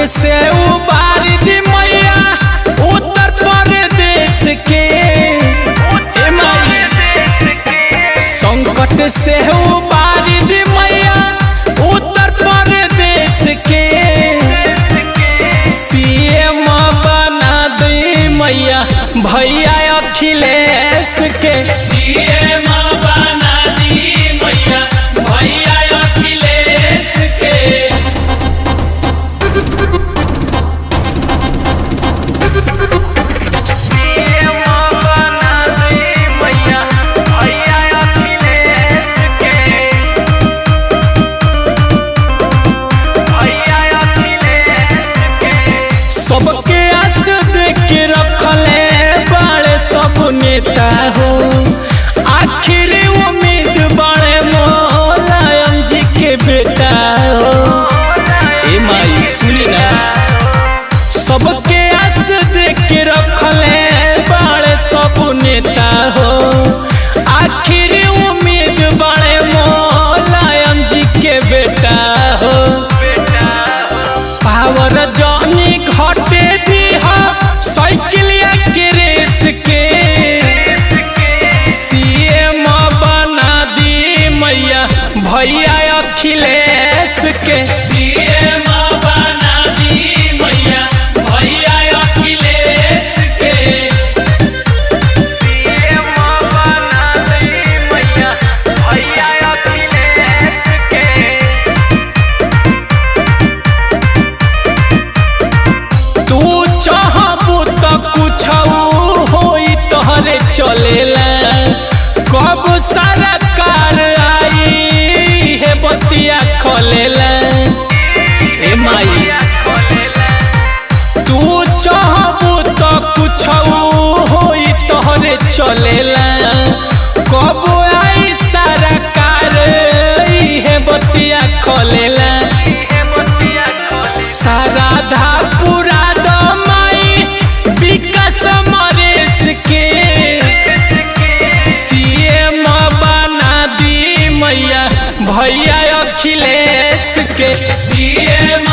से उबार दी मैया उत्तर प्रदेश के। संकट से उबार दी मैया उत्तर प्रदेश के। सीएम बना दी मैया भैया अखिलेश के। सीएम बना दी मैया भैया अखिलेश के। सबके आस देख के रखले बड़े सब नेता हो। आखिर उम्मीद बड़े मुलायम जी के बेटा हो। ए माई सुनी ना, सबके आस देख के रखले बड़े सब नेता हो। आखिर उम्मीद बड़े मुलायम जी के बेटा हो। पावर जानी घटे दी साइकिलिया के रेस के। सीएम बना दी मैया भैया अखिलेश के। सीएम बना दी मैया भैया अखिलेश के। सीएम बना दी मैया भैया अखिलेश के। तू चाहबू तो कुछ होई तोहरे चलेला। कब सरकार आई है बतिया खोलेला। ए माई तू चाहबू तो कुछ होई तोहरे चलेला। कब आई सरकार है बतिया खोलेला। साराधा पूरा दमाई विकास मरेश के। सीएम बना दी मैया भैया अखिलेश के। सीएम